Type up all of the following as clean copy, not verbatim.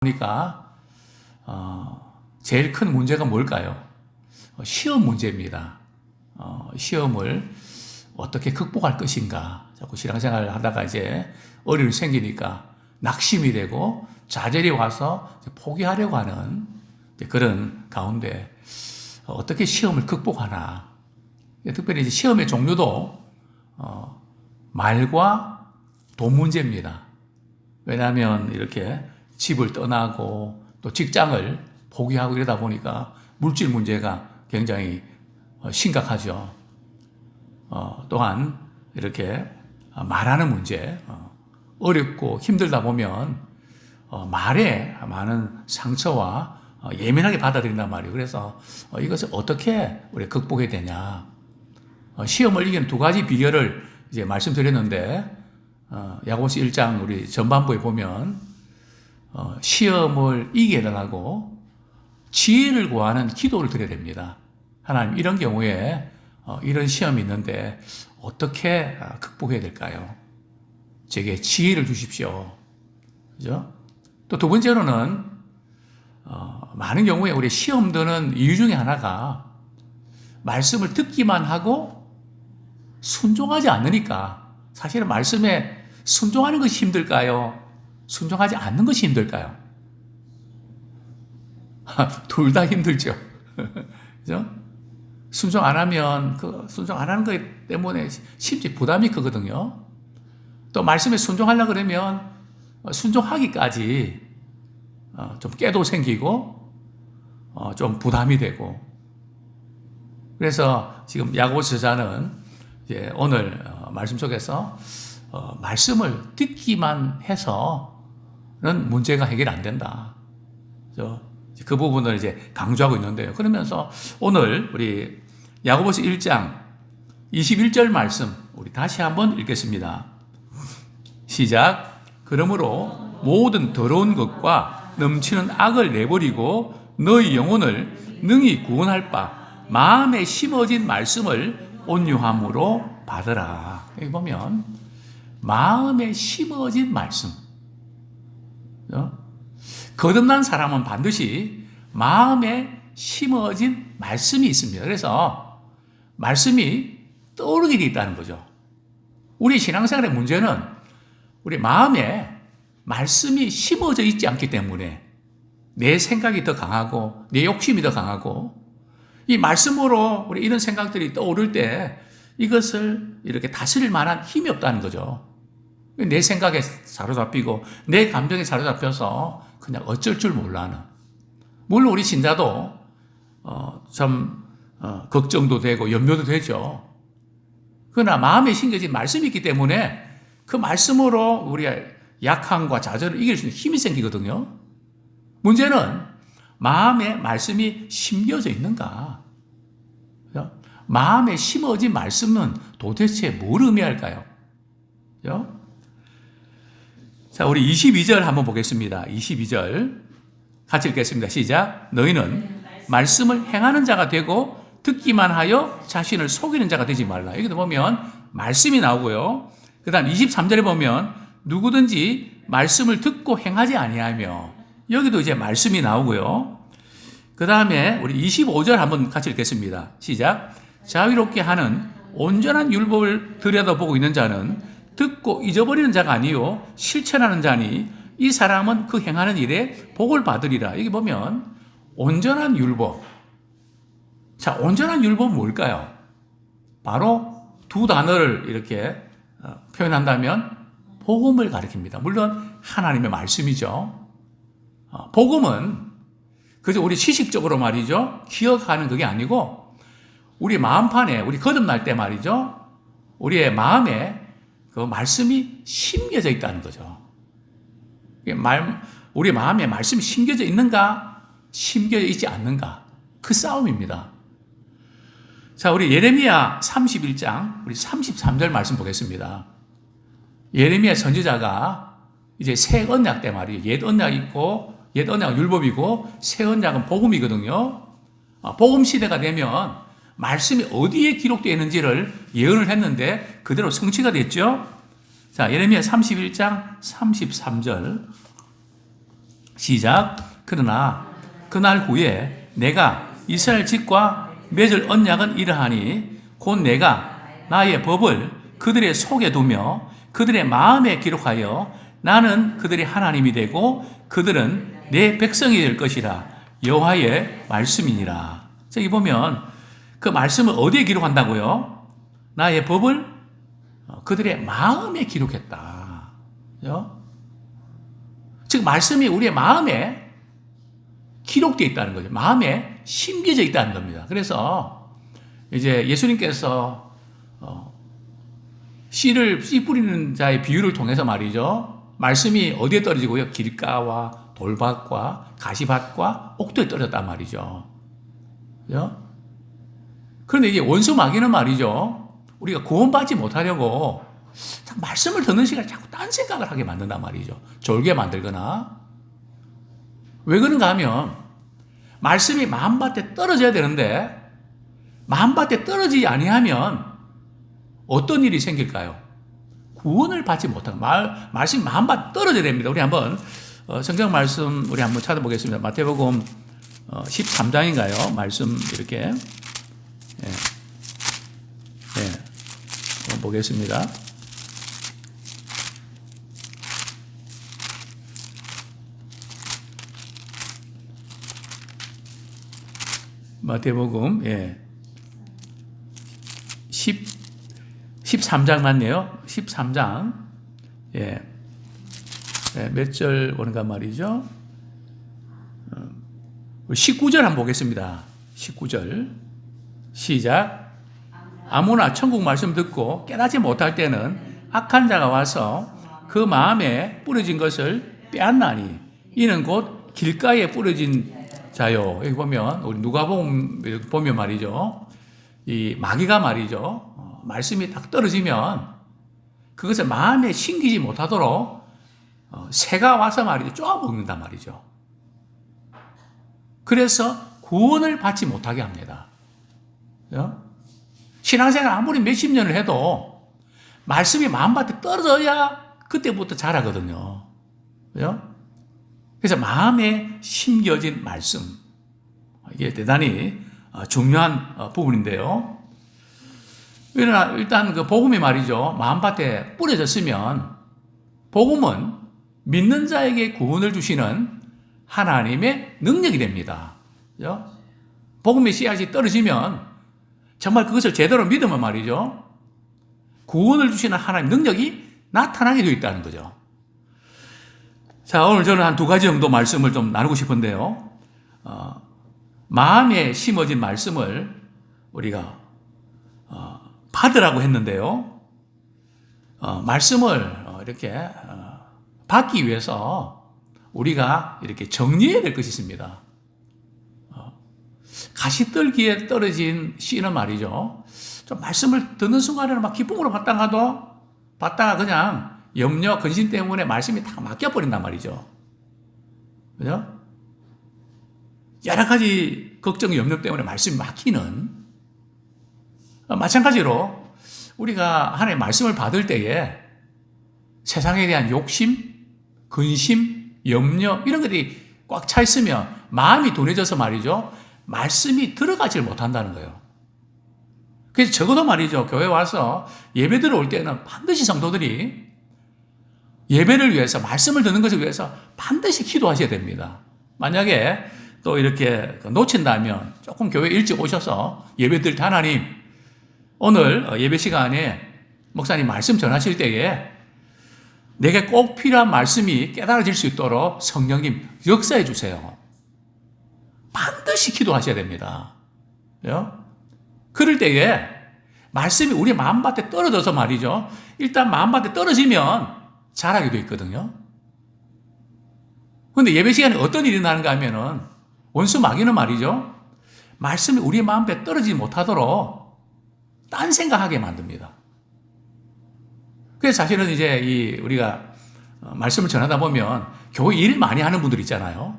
보니까 제일 큰 문제가 뭘까요? 시험 문제입니다. 시험을 어떻게 극복할 것인가. 자꾸 신앙생활을 하다가 이제 어려움이 생기니까 낙심이 되고 좌절이 와서 포기하려고 하는 그런 가운데 어떻게 시험을 극복하나. 특별히 이제 시험의 종류도 말과 돈 문제입니다. 왜냐하면 이렇게 집을 떠나고 또 직장을 포기하고 이러다 보니까 물질 문제가 굉장히 심각하죠. 또한 이렇게 말하는 문제, 어렵고 힘들다 보면 말에 많은 상처와 예민하게 받아들인단 말이에요. 그래서 이것을 어떻게 우리 극복해야 되냐. 시험을 이기는 두 가지 비결을 이제 말씀드렸는데, 야고보서 1장 우리 전반부에 보면 시험을 이기게 해달라고 지혜를 구하는 기도를 드려야 됩니다. 하나님, 이런 경우에 이런 시험이 있는데 어떻게 극복해야 될까요? 제게 지혜를 주십시오. 그죠? 또 두 번째로는 많은 경우에 우리 시험 드는 이유 중에 하나가 말씀을 듣기만 하고 순종하지 않으니까. 사실은 말씀에 순종하는 것이 힘들까요? 순종하지 않는 것이 힘들까요? 둘 다 힘들죠. 그죠? 순종 안 하면, 순종 안 하는 것 때문에 심지어 부담이 크거든요. 또 말씀에 순종하려고 그러면 순종하기까지 좀 깨도 생기고 좀 부담이 되고. 그래서 지금 야고보서 저자는 이제 오늘 말씀 속에서 말씀을 듣기만 해서는 문제가 해결 안 된다. 그 부분을 이제 강조하고 있는데요. 그러면서 오늘 우리 야고보서 1장 21절 말씀 우리 다시 한번 읽겠습니다. 시작. 그러므로 모든 더러운 것과 넘치는 악을 내버리고 너희 영혼을 능히 구원할 바 마음에 심어진 말씀을 온유함으로 받으라. 여기 보면 마음에 심어진 말씀. 거듭난 사람은 반드시 마음에 심어진 말씀이 있습니다. 그래서 말씀이 떠오르게 되어 있다는 거죠. 우리 신앙생활의 문제는 우리 마음에 말씀이 심어져 있지 않기 때문에 내 생각이 더 강하고 내 욕심이 더 강하고 이 말씀으로 우리 이런 생각들이 떠오를 때 이것을 이렇게 다스릴 만한 힘이 없다는 거죠. 내 생각에 사로잡히고 내 감정에 사로잡혀서 그냥 어쩔 줄 몰라는. 물론 우리 신자도 참 걱정도 되고 염려도 되죠. 그러나 마음에 심겨진 말씀이 있기 때문에 그 말씀으로 우리의 약함과 좌절을 이길 수 있는 힘이 생기거든요. 문제는 마음에 말씀이 심겨져 있는가? 마음에 심어진 말씀은 도대체 뭘 의미할까요? 자, 우리 22절 한번 보겠습니다. 22절 같이 읽겠습니다. 시작. 너희는 말씀을 행하는 자가 되고 듣기만 하여 자신을 속이는 자가 되지 말라. 여기도 보면 말씀이 나오고요. 그 다음 23절에 보면 누구든지 말씀을 듣고 행하지 아니하며, 여기도 이제 말씀이 나오고요. 그 다음에 우리 25절 한번 같이 읽겠습니다. 시작. 자유롭게 하는 온전한 율법을 들여다보고 있는 자는 듣고 잊어버리는 자가 아니요 실천하는 자니 이 사람은 그 행하는 일에 복을 받으리라. 여기 보면 온전한 율법. 자, 온전한 율법은 뭘까요? 바로 두 단어를 이렇게 표현한다면 복음을 가리킵니다. 물론 하나님의 말씀이죠. 복음은 그저 우리 지식적으로 말이죠. 기억하는 그게 아니고 우리 마음판에 우리 거듭날 때 말이죠. 우리의 마음에 그 말씀이 심겨져 있다는 거죠. 우리 마음에 말씀이 심겨져 있는가, 심겨져 있지 않는가, 그 싸움입니다. 자, 우리 예레미야 31장 우리 33절 말씀 보겠습니다. 예레미야 선지자가 이제 새 언약 때 말이에요. 옛 언약 있고 옛 언약은 율법이고 새 언약은 복음이거든요. 복음 시대가 되면 말씀이 어디에 기록되어 있는지를 예언을 했는데 그대로 성취가 됐죠. 자, 예레미야 31장 33절 시작. 그러나 그날 후에 내가 이스라엘 집과 맺을 언약은 이러하니 곧 내가 나의 법을 그들의 속에 두며 그들의 마음에 기록하여 나는 그들의 하나님이 되고 그들은 내 백성이 될 것이라. 여호와의 말씀이니라. 자, 여기 보면 그 말씀을 어디에 기록한다고요? 나의 법을 그들의 마음에 기록했다. 그죠? 즉 말씀이 우리의 마음에 기록되어 있다는 거죠. 마음에 심겨져 있다는 겁니다. 그래서 이제 예수님께서 씨 뿌리는 자의 비유를 통해서 말이죠. 말씀이 어디에 떨어지고요? 길가와 돌밭과 가시밭과 옥토에 떨어졌단 말이죠. 그죠? 그런데 이게 원수 마귀는 말이죠. 우리가 구원받지 못하려고 말씀을 듣는 시간에 자꾸 딴 생각을 하게 만든단 말이죠. 졸게 만들거나. 왜 그런가 하면 말씀이 마음밭에 떨어져야 되는데 마음밭에 떨어지지 아니하면 어떤 일이 생길까요? 구원을 받지 못하는 말씀이 마음밭에 떨어져야 됩니다. 우리 한번 성경 말씀 우리 한번 찾아보겠습니다. 마태복음 13장인가요? 말씀 이렇게 보겠습니다. 마태복음 13장 맞네요. 13장 몇 절 오는가 말이죠. 19절 한번 보겠습니다. 19절 시작. 아무나 천국 말씀 듣고 깨닫지 못할 때는 악한 자가 와서 그 마음에 뿌려진 것을 빼앗나니 이는 곧 길가에 뿌려진 자요. 여기 보면 우리 누가복음 보면 말이죠. 이 마귀가 말이죠. 말씀이 딱 떨어지면 그것을 마음에 심기지 못하도록 새가 와서 말이죠. 쪼아먹는단 말이죠. 그래서 구원을 받지 못하게 합니다. 신앙생활 아무리 몇십 년을 해도 말씀이 마음밭에 떨어져야 그때부터 자라거든요. 그래서 마음에 심겨진 말씀. 이게 대단히 중요한 부분인데요. 일단 그 복음이 말이죠. 마음밭에 뿌려졌으면 복음은 믿는 자에게 구원을 주시는 하나님의 능력이 됩니다. 복음의 씨앗이 떨어지면 정말 그것을 제대로 믿으면 말이죠. 구원을 주시는 하나님의 능력이 나타나게 되어 있다는 거죠. 자, 오늘 저는 한 두 가지 정도 말씀을 좀 나누고 싶은데요. 마음에 심어진 말씀을 우리가 받으라고 했는데요. 말씀을 이렇게 받기 위해서 우리가 이렇게 정리해야 될 것이 있습니다. 가시떨기에 떨어진 씨는 말이죠. 좀 말씀을 듣는 순간에는 막 기쁨으로 받다가 그냥 염려, 근심 때문에 말씀이 다 막혀버린단 말이죠. 그죠? 여러 가지 걱정, 염려 때문에 말씀이 막히는. 마찬가지로 우리가 하나님의 말씀을 받을 때에 세상에 대한 욕심, 근심, 염려 이런 것들이 꽉 차 있으면 마음이 둔해져서 말이죠. 말씀이 들어가질 못한다는 거예요. 그래서 적어도 말이죠. 교회 와서 예배 들어올 때는 반드시 성도들이 예배를 위해서 말씀을 듣는 것을 위해서 반드시 기도하셔야 됩니다. 만약에 또 이렇게 놓친다면 조금 교회 일찍 오셔서 예배 드릴 때 하나님 오늘 예배 시간에 목사님 말씀 전하실 때에 내게 꼭 필요한 말씀이 깨달아질 수 있도록 성령님 역사해 주세요. 반드시 기도하셔야 됩니다. 그럴 때에 말씀이 우리 마음밭에 떨어져서 말이죠. 일단 마음밭에 떨어지면 자라게 되어 있거든요. 그런데 예배 시간에 어떤 일이 나는가 하면은 원수 마귀는 말이죠. 말씀이 우리 마음에 떨어지지 못하도록 딴 생각하게 만듭니다. 그래서 사실은 이제 우리가 말씀을 전하다 보면 교회 일 많이 하는 분들 있잖아요.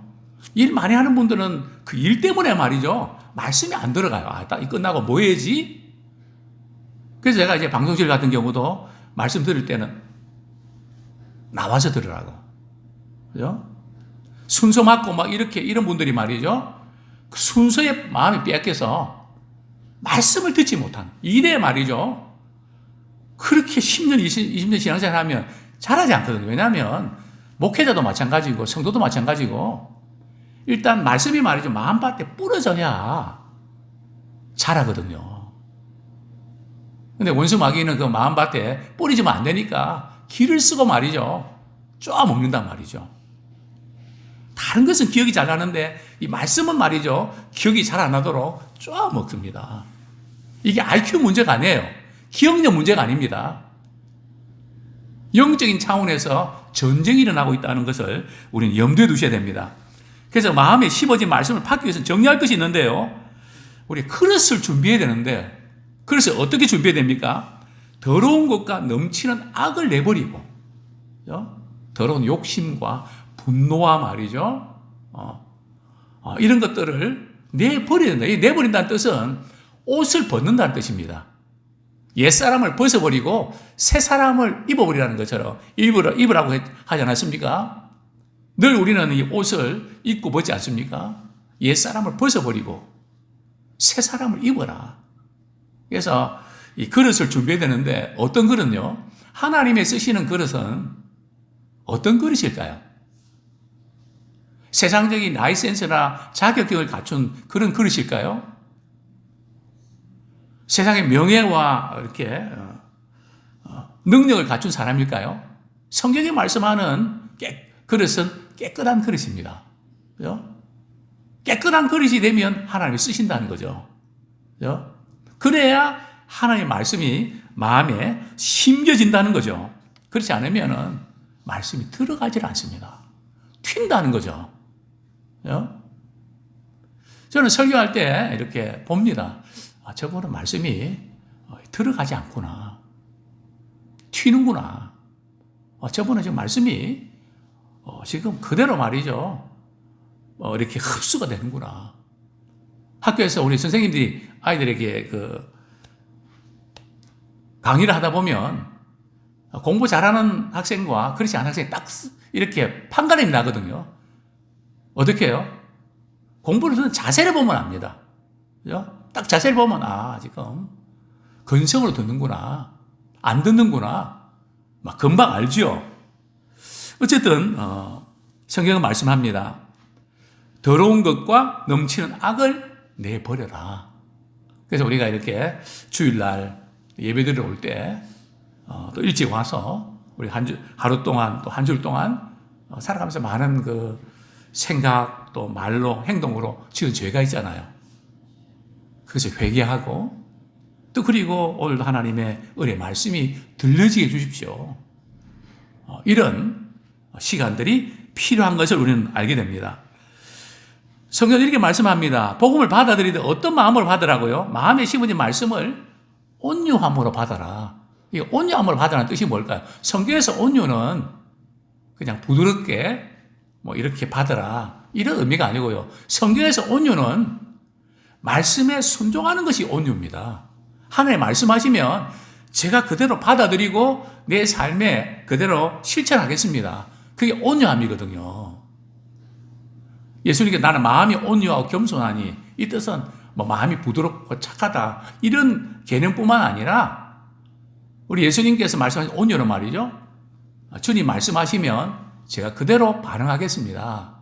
일 많이 하는 분들은 그 일 때문에 말이죠. 말씀이 안 들어가요. 딱 끝나고 뭐 해야지? 그래서 제가 이제 방송실 같은 경우도 말씀 들을 때는 나와서 들으라고. 그죠? 순서 맞고 막 이렇게 이런 분들이 말이죠. 그 순서에 마음이 뺏겨서 말씀을 듣지 못하는 이래 말이죠. 그렇게 10년, 20년 신앙생활 하면 잘하지 않거든요. 왜냐하면 목회자도 마찬가지고 성도도 마찬가지고 일단 말씀이 말이죠. 마음밭에 뿌려져야 잘하거든요. 근데 원수 마귀는 그 마음밭에 뿌리지면 안 되니까 길을 쓰고 말이죠. 쪼아 먹는단 말이죠. 다른 것은 기억이 잘 나는데 이 말씀은 말이죠. 기억이 잘 안 나도록 쪼아 먹습니다. 이게 IQ 문제가 아니에요. 기억력 문제가 아닙니다. 영적인 차원에서 전쟁이 일어나고 있다는 것을 우리는 염두에 두셔야 됩니다. 그래서 마음에 심어진 말씀을 받기 위해서 정리할 것이 있는데요. 우리 그릇을 준비해야 되는데 그릇을 어떻게 준비해야 됩니까? 더러운 것과 넘치는 악을 내버리고 더러운 욕심과 분노와 말이죠. 이런 것들을 내버려야 된다. 이 내버린다는 뜻은 옷을 벗는다는 뜻입니다. 옛사람을 벗어버리고 새 사람을 입어버리라는 것처럼 입으라고 하지 않았습니까? 늘 우리는 이 옷을 입고 벗지 않습니까? 옛사람을 벗어버리고 새 사람을 입어라. 그래서 이 그릇을 준비해야 되는데 어떤 그릇요? 하나님의 쓰시는 그릇은 어떤 그릇일까요? 세상적인 라이센스나 자격증을 갖춘 그런 그릇일까요? 세상의 명예와 이렇게 능력을 갖춘 사람일까요? 성경이 말씀하는 그릇은 깨끗한 그릇입니다. 그죠? 깨끗한 그릇이 되면 하나님이 쓰신다는 거죠. 그죠? 그래야 하나님의 말씀이 마음에 심겨진다는 거죠. 그렇지 않으면 말씀이 들어가질 않습니다. 튄다는 거죠. 그죠? 저는 설교할 때 이렇게 봅니다. 저분은 말씀이 들어가지 않구나. 튀는구나. 저분은 지금 말씀이 지금 그대로 말이죠. 이렇게 흡수가 되는구나. 학교에서 우리 선생님들이 아이들에게 강의를 하다 보면 공부 잘하는 학생과 그렇지 않은 학생이 딱 이렇게 판가름이 나거든요. 어떻게 해요? 공부를 하는 자세를 보면 압니다. 그죠? 딱 자세를 보면 지금 근성으로 듣는구나. 안 듣는구나. 막 금방 알죠. 어쨌든 성경은 말씀합니다. 더러운 것과 넘치는 악을 내버려라. 그래서 우리가 이렇게 주일날 예배드리러 올 때 또 일찍 와서 우리 하루 동안 또 한 주 동안 살아가면서 많은 그 생각 또 말로 행동으로 지은 죄가 있잖아요. 그래서 회개하고 또 그리고 오늘도 하나님의 은혜 말씀이 들려지게 해주십시오. 이런 시간들이 필요한 것을 우리는 알게 됩니다. 성경은 이렇게 말씀합니다. 복음을 받아들이되 어떤 마음으로 받으라고요? 마음에 심어진 말씀을 온유함으로 받아라. 이 온유함으로 받으라는 뜻이 뭘까요? 성경에서 온유는 그냥 부드럽게 이렇게 받으라 이런 의미가 아니고요. 성경에서 온유는 말씀에 순종하는 것이 온유입니다. 하나님 말씀하시면 제가 그대로 받아들이고 내 삶에 그대로 실천하겠습니다. 그게 온유함이거든요. 예수님께 나는 마음이 온유하고 겸손하니 이 뜻은 마음이 부드럽고 착하다 이런 개념뿐만 아니라 우리 예수님께서 말씀하신 온유는 말이죠. 주님 말씀하시면 제가 그대로 반응하겠습니다.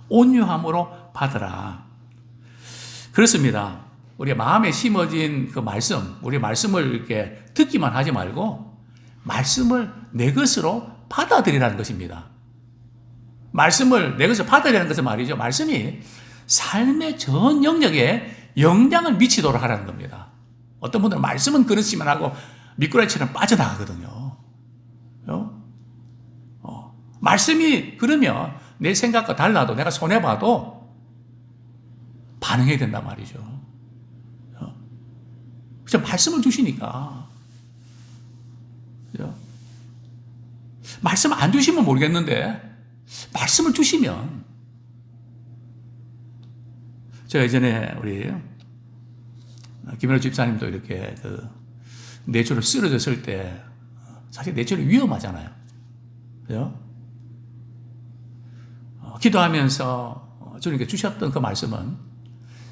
온유함으로 받으라. 그렇습니다. 우리 마음에 심어진 그 말씀, 우리 말씀을 이렇게 듣기만 하지 말고 말씀을 내 것으로 받아들이라는 것입니다. 말씀을 내 것으로 받아들이라는 것은 말이죠. 말씀이 삶의 전 영역에 영향을 미치도록 하라는 겁니다. 어떤 분들은 말씀은 그렇지만 하고 미꾸라지처럼 빠져나가거든요. 말씀이 그러면 내 생각과 달라도 내가 손해봐도 반응해야 된단 말이죠. 그래서 말씀을 주시니까. 그죠? 말씀 안 주시면 모르겠는데 말씀을 주시면 제가 예전에 우리 김현우 집사님도 이렇게 뇌초를 쓰러졌을 때 사실 뇌초는 위험하잖아요. 그죠? 기도하면서 주님께 주셨던 그 말씀은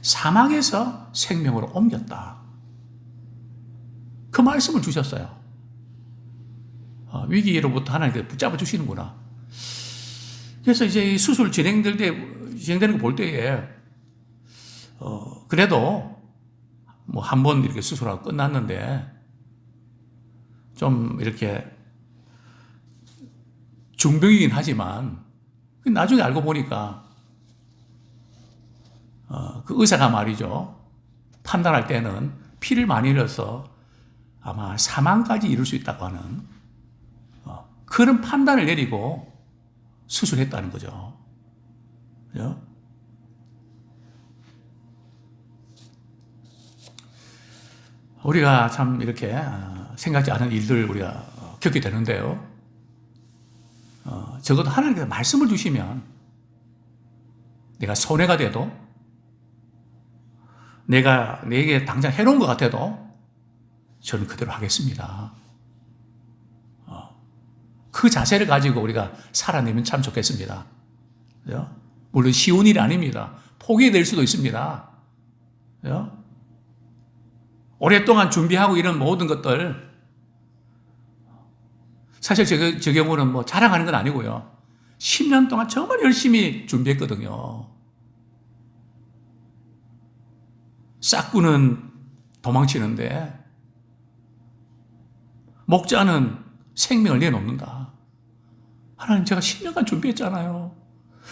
사망에서 생명으로 옮겼다. 그 말씀을 주셨어요. 위기로부터 하나님께서 붙잡아 주시는구나. 그래서 이제 이 수술 진행되는 거 볼 때에, 그래도 뭐 한 번 이렇게 수술하고 끝났는데, 좀 이렇게 중병이긴 하지만, 나중에 알고 보니까, 그 의사가 말이죠. 판단할 때는 피를 많이 흘려서 아마 사망까지 이룰 수 있다고 하는 그런 판단을 내리고 수술했다는 거죠. 그죠? 우리가 참 이렇게 생각지 않은 일들 우리가 겪게 되는데요. 적어도 하나님께서 말씀을 주시면 내가 손해가 돼도 내게 당장 해로운 것 같아도 저는 그대로 하겠습니다. 그 자세를 가지고 우리가 살아내면 참 좋겠습니다. 그죠? 물론 쉬운 일이 아닙니다. 포기될 수도 있습니다. 그죠? 오랫동안 준비하고 이런 모든 것들, 사실 저 경우는 뭐 자랑하는 건 아니고요. 10년 동안 정말 열심히 준비했거든요. 싹구는 도망치는데, 목자는 생명을 내놓는다. 하나님, 제가 10년간 준비했잖아요.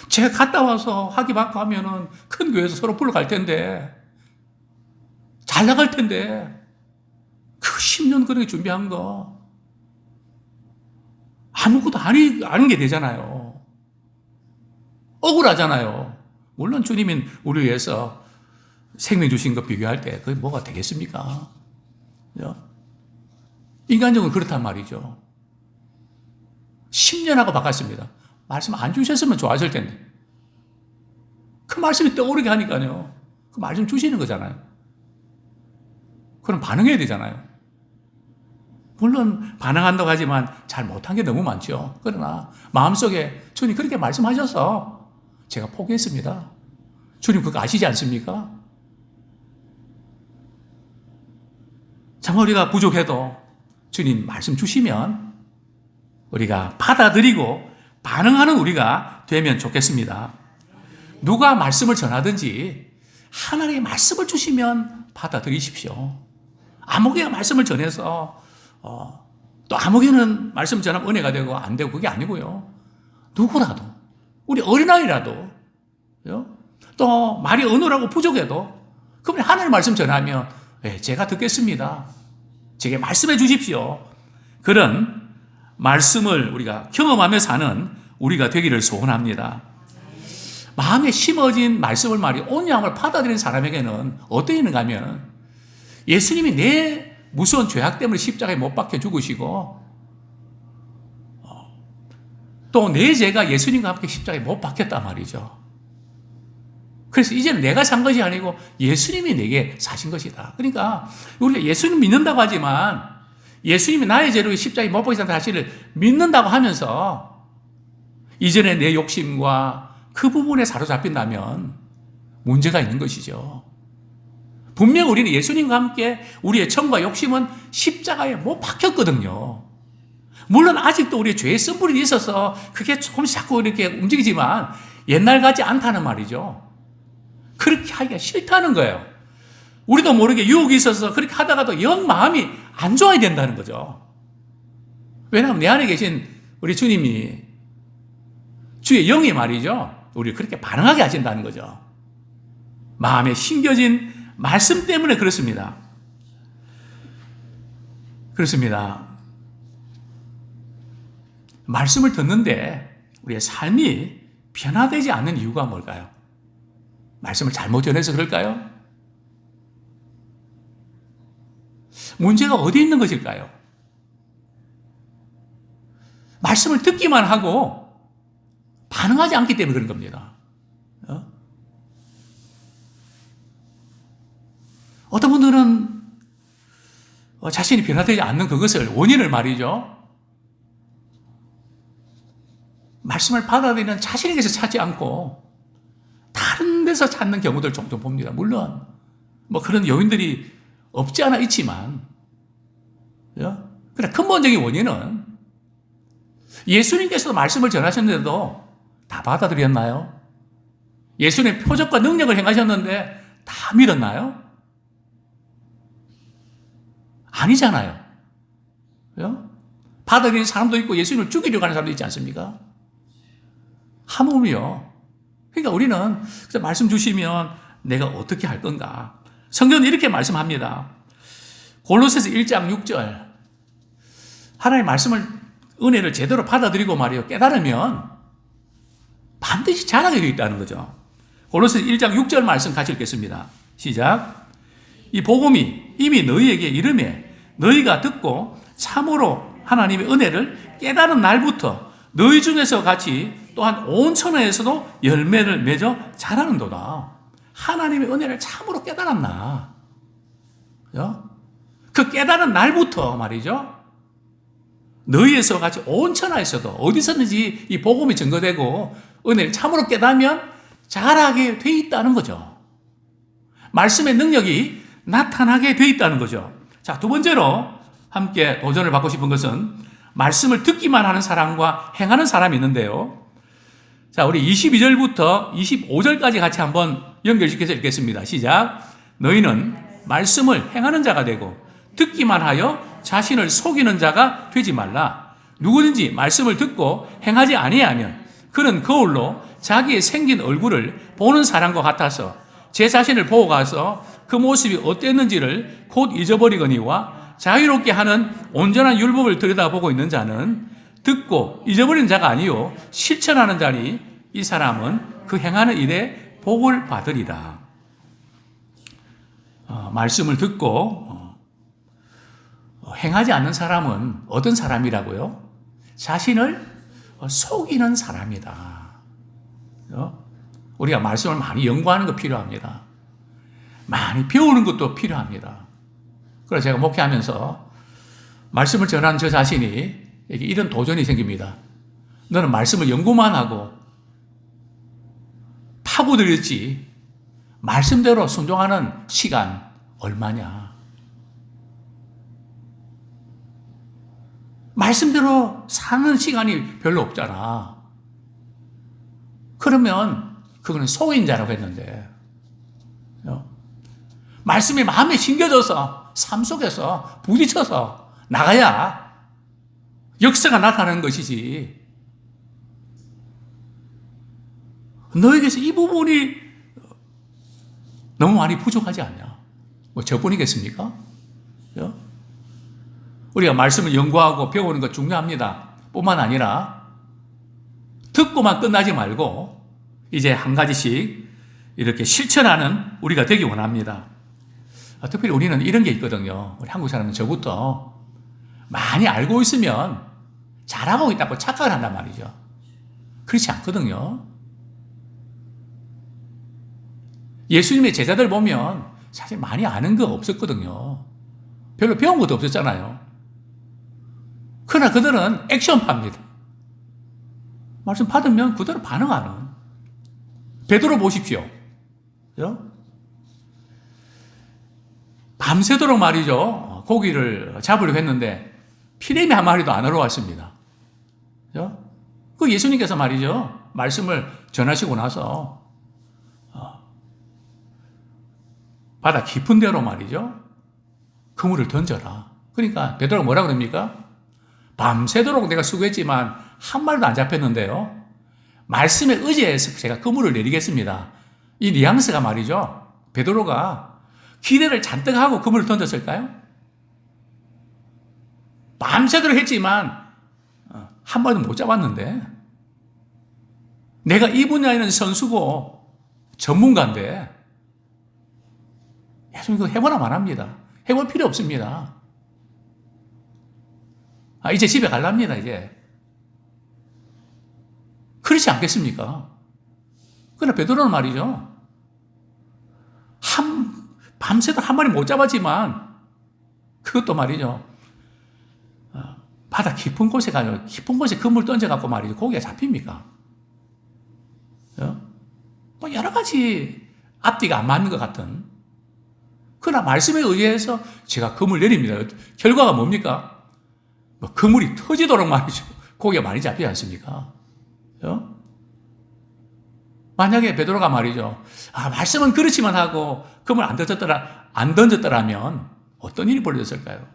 제가 갔다 와서 학위 받고 하면은 큰 교회에서 서로 불러 갈 텐데, 잘 나갈 텐데, 그 10년 그렇게 준비한 거, 아무것도 아닌 게 되잖아요. 억울하잖아요. 물론 주님은 우리 위해서 생명 주신 거 비교할 때 그게 뭐가 되겠습니까? 그죠? 인간적으로 그렇단 말이죠. 10년하고 바꿨습니다. 말씀 안 주셨으면 좋았을 텐데. 그 말씀이 떠오르게 하니까요. 그 말씀 주시는 거잖아요. 그럼 반응해야 되잖아요. 물론 반응한다고 하지만 잘 못한 게 너무 많죠. 그러나 마음속에 주님 그렇게 말씀하셔서 제가 포기했습니다. 주님 그거 아시지 않습니까? 정말 우리가 부족해도 주님 말씀 주시면 우리가 받아들이고 반응하는 우리가 되면 좋겠습니다. 누가 말씀을 전하든지 하나님의 말씀을 주시면 받아들이십시오. 아무개가 말씀을 전해서 또 아무개는 말씀 전하면 은혜가 되고 안 되고 그게 아니고요. 누구라도 우리 어린아이라도 또 말이 어눌하고 부족해도 그분이 하나님의 말씀 전하면 제가 듣겠습니다. 제게 말씀해 주십시오. 그런 말씀을 우리가 경험하며 사는 우리가 되기를 소원합니다. 마음에 심어진 말씀을 온양을 받아들이는 사람에게는 어떻게 있는가 하면 예수님이 내 무서운 죄악 때문에 십자가에 못 박혀 죽으시고 또 내 죄가 예수님과 함께 십자가에 못 박혔단 말이죠. 그래서 이제는 내가 산 것이 아니고 예수님이 내게 사신 것이다. 그러니까 우리가 예수님 믿는다고 하지만 예수님이 나의 죄로 십자가에 못 박히신 사실을 믿는다고 하면서 이전에 내 욕심과 그 부분에 사로잡힌다면 문제가 있는 것이죠. 분명 우리는 예수님과 함께 우리의 청과 욕심은 십자가에 못 박혔거든요. 물론 아직도 우리의 죄의 쓴뿌리 있어서 그게 조금씩 자꾸 이렇게 움직이지만 옛날 같지 않다는 말이죠. 그렇게 하기가 싫다는 거예요. 우리도 모르게 유혹이 있어서 그렇게 하다가도 영 마음이 안 좋아야 된다는 거죠. 왜냐하면 내 안에 계신 우리 주님이 주의 영이 말이죠. 우리를 그렇게 반응하게 하신다는 거죠. 마음에 심겨진 말씀 때문에 그렇습니다. 그렇습니다. 말씀을 듣는데 우리의 삶이 변화되지 않는 이유가 뭘까요? 말씀을 잘못 전해서 그럴까요? 문제가 어디 있는 것일까요? 말씀을 듣기만 하고 반응하지 않기 때문에 그런 겁니다. 어떤 분들은 자신이 변화되지 않는 그것을 원인을 말이죠. 말씀을 받아들이는 자신에게서 찾지 않고 다른 데서 찾는 경우들 종종 봅니다. 물론 뭐 그런 요인들이 없지 않아 있지만, 그러나 근본적인 원인은 예수님께서도 말씀을 전하셨는데도 다 받아들였나요? 예수님의 표적과 능력을 행하셨는데 다 믿었나요? 아니잖아요. 받아들이는 사람도 있고 예수님을 죽이려고 하는 사람도 있지 않습니까? 하물며. 그러니까 우리는 말씀 주시면 내가 어떻게 할 건가? 성경은 이렇게 말씀합니다. 골로새서 1장 6절. 하나님의 말씀을, 은혜를 제대로 받아들이고 말이요, 깨달으면 반드시 자라게 되어 있다는 거죠. 골로새서 1장 6절 말씀 같이 읽겠습니다. 시작. 이 복음이 이미 너희에게 이르매 너희가 듣고 참으로 하나님의 은혜를 깨달은 날부터 너희 중에서 같이 또한 온 천하에서도 열매를 맺어 자라는도다. 하나님의 은혜를 참으로 깨달았나? 그 깨달은 날부터 말이죠. 너희에서 같이 온 천하에서도 어디서든지 이 복음이 증거되고 은혜를 참으로 깨달으면 자라게 돼 있다는 거죠. 말씀의 능력이 나타나게 돼 있다는 거죠. 자, 두 번째로 함께 도전을 받고 싶은 것은 말씀을 듣기만 하는 사람과 행하는 사람이 있는데요. 자, 우리 22절부터 25절까지 같이 한번 연결시켜서 읽겠습니다. 시작. 너희는 말씀을 행하는 자가 되고 듣기만 하여 자신을 속이는 자가 되지 말라. 누구든지 말씀을 듣고 행하지 아니하면 그는 거울로 자기의 생긴 얼굴을 보는 사람과 같아서 제 자신을 보고 가서 그 모습이 어땠는지를 곧 잊어버리거니와 자유롭게 하는 온전한 율법을 들여다보고 있는 자는 듣고 잊어버리는 자가 아니요 실천하는 자니 이 사람은 그 행하는 일에 복을 받으리라. 말씀을 듣고 행하지 않는 사람은 어떤 사람이라고요? 자신을 속이는 사람이다. 우리가 말씀을 많이 연구하는 거 필요합니다. 많이 배우는 것도 필요합니다. 그래서 제가 목회하면서 말씀을 전하는 저 자신이 이런 도전이 생깁니다. 너는 말씀을 연구만 하고 파고들였지 말씀대로 순종하는 시간 얼마냐? 말씀대로 사는 시간이 별로 없잖아. 그러면 그거는 속인자라고 했는데, 말씀이 마음에 심겨져서 삶 속에서 부딪혀서 나가야 역사가 나타나는 것이지. 너에게서 이 부분이 너무 많이 부족하지 않냐? 뭐 저뿐이겠습니까? 우리가 말씀을 연구하고 배우는 것 중요합니다. 뿐만 아니라 듣고만 끝나지 말고 이제 한 가지씩 이렇게 실천하는 우리가 되기 원합니다. 특별히 우리는 이런 게 있거든요. 우리 한국 사람은 저부터 많이 알고 있으면 잘하고 있다고 착각을 한단 말이죠. 그렇지 않거든요. 예수님의 제자들 보면 사실 많이 아는 거 없었거든요. 별로 배운 것도 없었잖아요. 그러나 그들은 액션파입니다. 말씀 받으면 그대로 반응하는. 베드로 보십시오. 밤새도록 말이죠. 고기를 잡으려고 했는데 피레미 한 마리도 안 하러 왔습니다. 그 예수님께서 말이죠. 말씀을 전하시고 나서 바다 깊은 데로 말이죠. 그물을 던져라. 그러니까 베드로가 뭐라 그럽니까? 밤새도록 내가 수고했지만 한 마리도 안 잡혔는데요. 말씀에 의지해서 제가 그물을 내리겠습니다. 이 뉘앙스가 말이죠. 베드로가 기대를 잔뜩 하고 그물을 던졌을까요? 밤새도록 했지만 한 마리도 못 잡았는데 내가 이 분야에는 선수고 전문가인데 예수님 그거 해보나 말합니다. 해볼 필요 없습니다. 이제 집에 갈랍니다, 이제. 그렇지 않겠습니까? 그러나 베드로는 말이죠. 밤새도 한 마리 못 잡았지만 그것도 말이죠. 바다 깊은 곳에 가요. 깊은 곳에 그물 던져갖고 말이죠. 고기가 잡힙니까? 뭐 여러 가지 앞뒤가 안 맞는 것 같은. 그러나 말씀에 의해서 제가 그물 내립니다. 결과가 뭡니까? 뭐 그물이 터지도록 말이죠. 고기가 많이 잡히지 않습니까? 만약에 베드로가 말이죠. 말씀은 그렇지만 하고 그물 안 던졌더라면 어떤 일이 벌어졌을까요?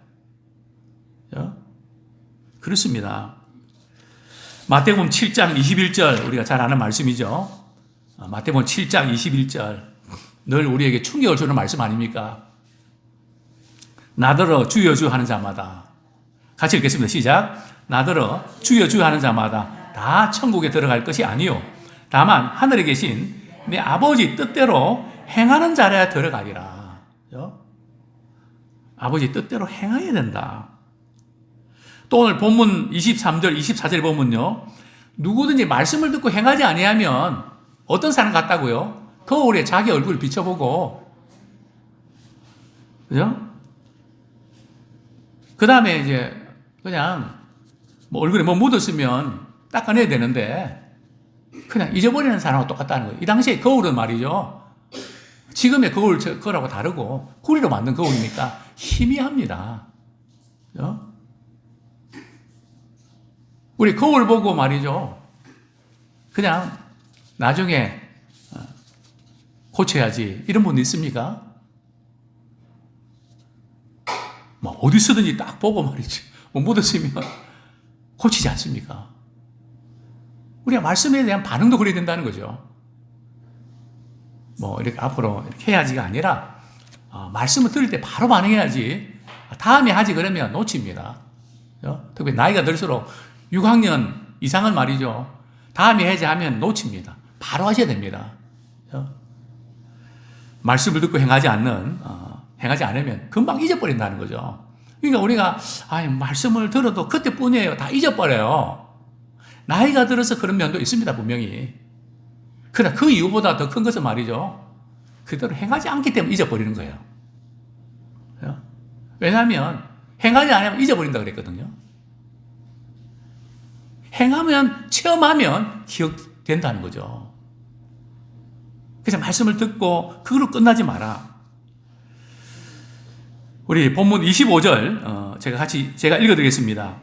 그렇습니다. 마태복음 7장 21절 우리가 잘 아는 말씀이죠. 마태복음 7장 21절 늘 우리에게 충격을 주는 말씀 아닙니까? 나더러 주여 주여 하는 자마다 같이 읽겠습니다. 시작. 나더러 주여 주여 하는 자마다 다 천국에 들어갈 것이 아니요 다만 하늘에 계신 내 아버지 뜻대로 행하는 자라야 들어가리라. 아버지 뜻대로 행해야 된다. 또 오늘 본문 23절, 24절 보면요. 누구든지 말씀을 듣고 행하지 아니하면 어떤 사람 같다고요? 거울에 자기 얼굴을 비춰보고, 그죠? 그 다음에 이제 그냥 뭐 얼굴에 뭐 묻었으면 닦아내야 되는데 그냥 잊어버리는 사람하고 똑같다는 거예요. 이 당시에 거울은 말이죠. 지금의 거울하고 다르고 구리로 만든 거울이니까 희미합니다. 그죠? 우리 거울 보고 말이죠. 그냥 나중에 고쳐야지. 이런 분 있습니까? 뭐 어디서든지 딱 보고 말이죠. 뭐 묻었으면 고치지 않습니까? 우리가 말씀에 대한 반응도 그래야 된다는 거죠. 뭐 이렇게 앞으로 이렇게 해야지가 아니라 말씀을 들을 때 바로 반응해야지. 다음에 하지 그러면 놓칩니다. 특히 나이가 들수록 6학년 이상은 말이죠. 다음에 해야지 하면 놓칩니다. 바로 하셔야 됩니다. 말씀을 듣고 행하지 않으면 금방 잊어버린다는 거죠. 그러니까 우리가 말씀을 들어도 그때뿐이에요. 다 잊어버려요. 나이가 들어서 그런 면도 있습니다. 분명히. 그러나 그 이유보다 더 큰 것은 말이죠. 그대로 행하지 않기 때문에 잊어버리는 거예요. 왜냐하면 행하지 않으면 잊어버린다 그랬거든요. 행하면, 체험하면 기억된다는 거죠. 그래서 말씀을 듣고 그걸로 끝나지 마라. 우리 본문 25절 제가 읽어드리겠습니다.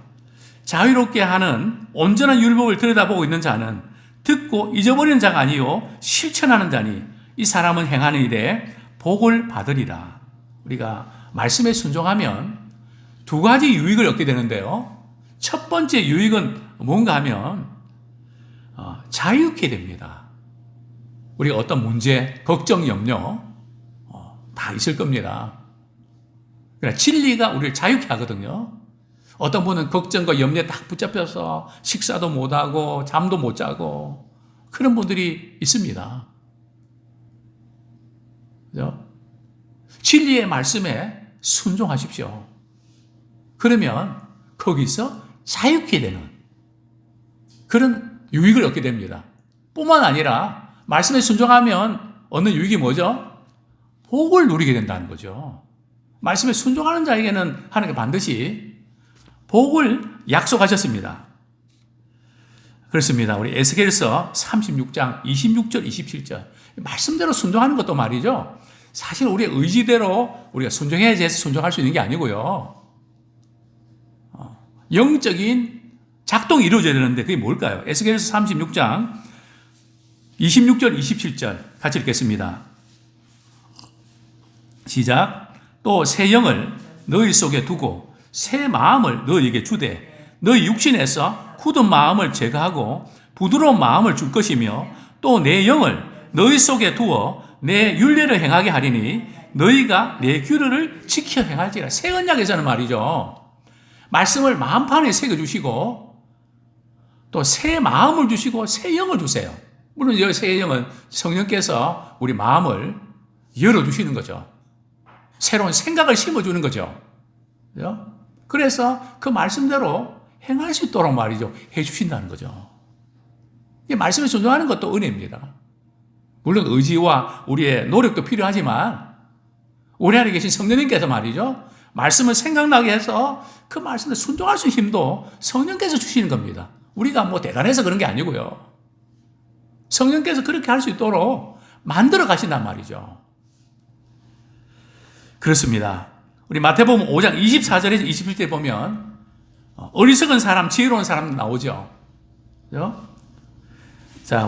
자유롭게 하는 온전한 율법을 들여다보고 있는 자는 듣고 잊어버리는 자가 아니요 실천하는 자니 이 사람은 행하는 일에 복을 받으리라. 우리가 말씀에 순종하면 두 가지 유익을 얻게 되는데요. 첫 번째 유익은 뭔가 하면 자유롭게 됩니다. 우리가 어떤 문제, 걱정, 염려 다 있을 겁니다. 그러나 진리가 우리를 자유케 하거든요. 어떤 분은 걱정과 염려에 딱 붙잡혀서 식사도 못하고 잠도 못 자고 그런 분들이 있습니다. 그죠? 진리의 말씀에 순종하십시오. 그러면 거기서 자유케 되는 그런 유익을 얻게 됩니다. 뿐만 아니라 말씀에 순종하면 얻는 유익이 뭐죠? 복을 누리게 된다는 거죠. 말씀에 순종하는 자에게는 하나님께 반드시 복을 약속하셨습니다. 그렇습니다. 우리 에스겔서 36장 26절 27절 말씀대로 순종하는 것도 말이죠. 사실 우리의 의지대로 우리가 순종해야지 해서 순종할 수 있는 게 아니고요. 영적인 작동이 이루어져야 되는데 그게 뭘까요? 에스겔서 36장 26절 27절 같이 읽겠습니다. 시작. 또 새 영을 너희 속에 두고 새 마음을 너희에게 주되 너희 육신에서 굳은 마음을 제거하고 부드러운 마음을 줄 것이며 또 내 영을 너희 속에 두어 내 율례를 행하게 하리니 너희가 내 규례를 지켜 행할지라. 새 언약에서는 말이죠. 말씀을 마음판에 새겨주시고 또 새 마음을 주시고 새 영을 주세요. 물론 이 새 영은 성령께서 우리 마음을 열어주시는 거죠. 새로운 생각을 심어주는 거죠. 그래서 그 말씀대로 행할 수 있도록 말이죠. 해주신다는 거죠. 이 말씀에 순종하는 것도 은혜입니다. 물론 의지와 우리의 노력도 필요하지만 우리 안에 계신 성령님께서 말이죠. 말씀을 생각나게 해서 그 말씀에 순종할 수 있는 힘도 성령께서 주시는 겁니다. 우리가 뭐 대단해서 그런 게 아니고요. 성령께서 그렇게 할 수 있도록 만들어 가신단 말이죠. 그렇습니다. 우리 마태복음 5장 24절에서 27절 보면 어리석은 사람, 지혜로운 사람 나오죠. 그죠? 자,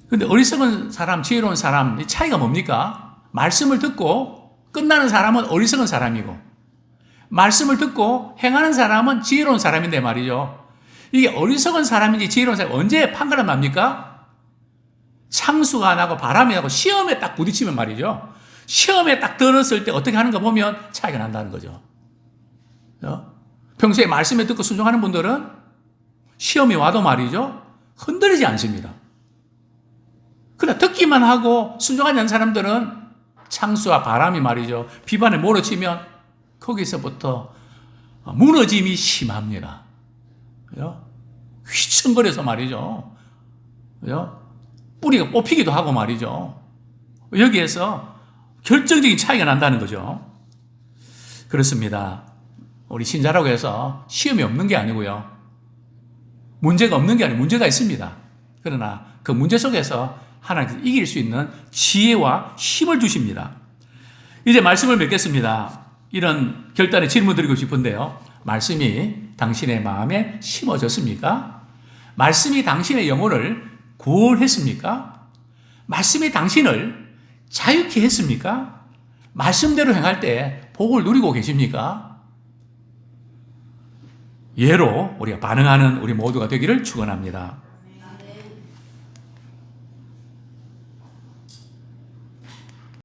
근데 어리석은 사람, 지혜로운 사람, 이 차이가 뭡니까? 말씀을 듣고 끝나는 사람은 어리석은 사람이고, 말씀을 듣고 행하는 사람은 지혜로운 사람인데 말이죠. 이게 어리석은 사람인지 지혜로운 사람이 언제 판가름 납니까? 창수가 나고 바람이 나고 시험에 딱 부딪히면 말이죠. 시험에 딱 들었을 때 어떻게 하는가 보면 차이가 난다는 거죠. 평소에 말씀에 듣고 순종하는 분들은 시험이 와도 말이죠. 흔들리지 않습니다. 그러나 듣기만 하고 순종하지 않는 사람들은 창수와 바람이 말이죠. 비반에 몰아치면 거기서부터 무너짐이 심합니다. 휘청거려서 말이죠. 뿌리가 뽑히기도 하고 말이죠. 여기에서 결정적인 차이가 난다는 거죠. 그렇습니다. 우리 신자라고 해서 시험이 없는 게 아니고요. 문제가 없는 게 아니고 문제가 있습니다. 그러나 그 문제 속에서 하나님께서 이길 수 있는 지혜와 힘을 주십니다. 이제 말씀을 맺겠습니다. 이런 결단의 질문 드리고 싶은데요. 말씀이 당신의 마음에 심어졌습니까? 말씀이 당신의 영혼을 구원했습니까? 말씀이 당신을 자유케 했습니까? 말씀대로 행할 때 복을 누리고 계십니까? 예로 우리가 반응하는 우리 모두가 되기를 축원합니다.